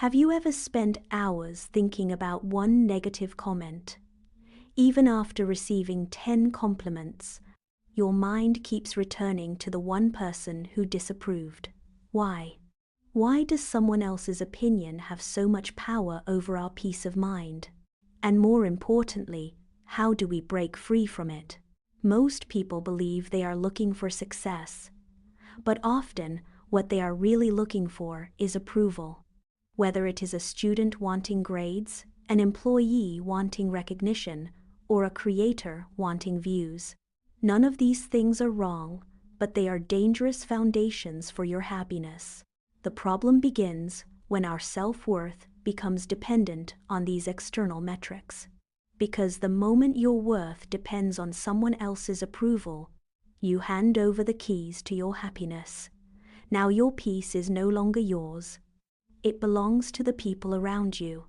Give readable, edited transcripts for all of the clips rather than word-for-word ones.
Have you ever spent hours thinking about one negative comment? Even after receiving 10 compliments, your mind keeps returning to the one person who disapproved. Why? Why does someone else's opinion have so much power over our peace of mind? And more importantly, how do we break free from it? Most people believe they are looking for success, but often what they are really looking for is approval. Whether it is a student wanting grades, an employee wanting recognition, or a creator wanting views. None of these things are wrong, but they are dangerous foundations for your happiness. The problem begins when our self-worth becomes dependent on these external metrics. Because the moment your worth depends on someone else's approval, you hand over the keys to your happiness. Now your peace is no longer yours. It belongs to the people around you.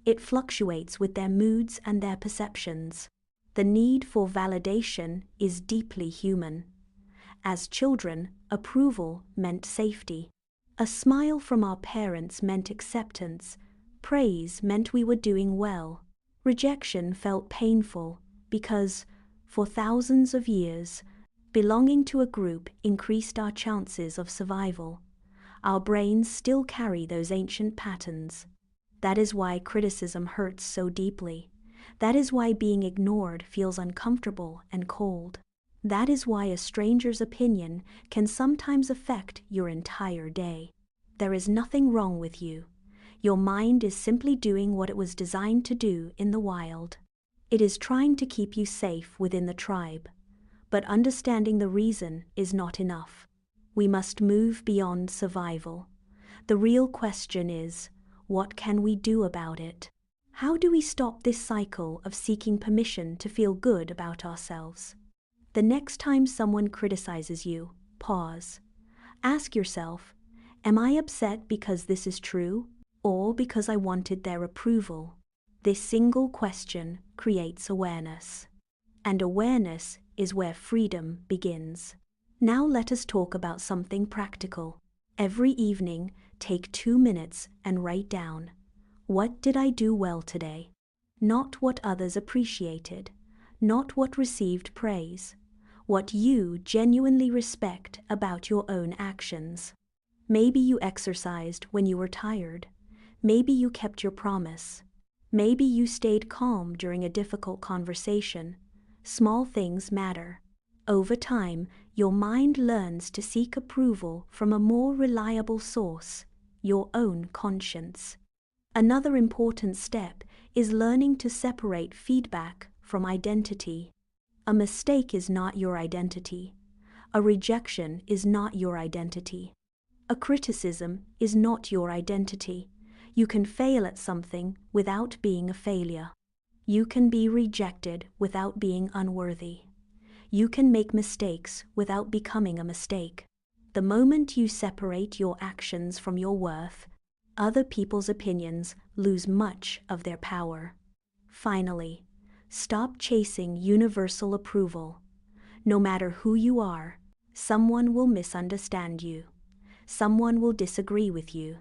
It fluctuates with their moods and their perceptions. The need for validation is deeply human. As children, approval meant safety. A smile from our parents meant acceptance. Praise meant we were doing well. Rejection felt painful because, for thousands of years, belonging to a group increased our chances of survival. Our brains still carry those ancient patterns. That is why criticism hurts so deeply. That is why being ignored feels uncomfortable and cold. That is why a stranger's opinion can sometimes affect your entire day. There is nothing wrong with you. Your mind is simply doing what it was designed to do in the wild. It is trying to keep you safe within the tribe. But understanding the reason is not enough. We must move beyond survival. The real question is, what can we do about it? How do we stop this cycle of seeking permission to feel good about ourselves? The next time someone criticizes you, pause. Ask yourself, am I upset because this is true, or because I wanted their approval? This single question creates awareness. And awareness is where freedom begins. Now let us talk about something practical. Every evening, take 2 minutes and write down, what did I do well today? Not what others appreciated, not what received praise, what you genuinely respect about your own actions. Maybe you exercised when you were tired. Maybe you kept your promise. Maybe you stayed calm during a difficult conversation. Small things matter. Over time, your mind learns to seek approval from a more reliable source, your own conscience. Another important step is learning to separate feedback from identity. A mistake is not your identity. A rejection is not your identity. A criticism is not your identity. You can fail at something without being a failure. You can be rejected without being unworthy. You can make mistakes without becoming a mistake. The moment you separate your actions from your worth, other people's opinions lose much of their power. Finally, stop chasing universal approval. No matter who you are, someone will misunderstand you. Someone will disagree with you.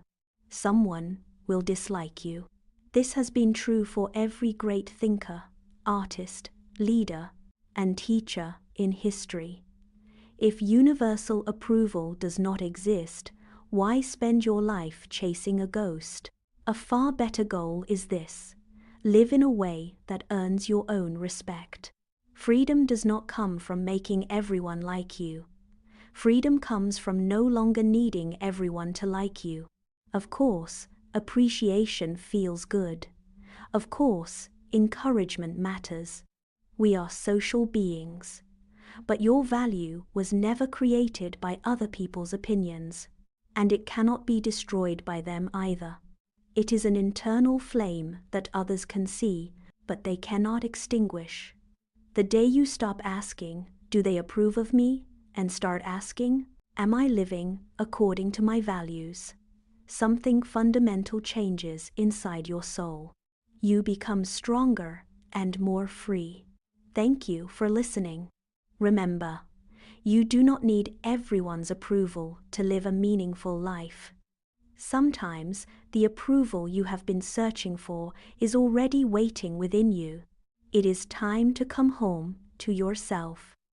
Someone will dislike you. This has been true for every great thinker, artist, leader, and teacher in history. If universal approval does not exist, why spend your life chasing a ghost? A far better goal is this: live in a way that earns your own respect. Freedom does not come from making everyone like you. Freedom comes from no longer needing everyone to like you. Of course, appreciation feels good. Of course, encouragement matters. We are social beings. But your value was never created by other people's opinions, and it cannot be destroyed by them either. It is an internal flame that others can see, but they cannot extinguish. The day you stop asking, do they approve of me, and start asking, am I living according to my values? Something fundamental changes inside your soul. You become stronger and more free. Thank you for listening. Remember, you do not need everyone's approval to live a meaningful life. Sometimes the approval you have been searching for is already waiting within you. It is time to come home to yourself.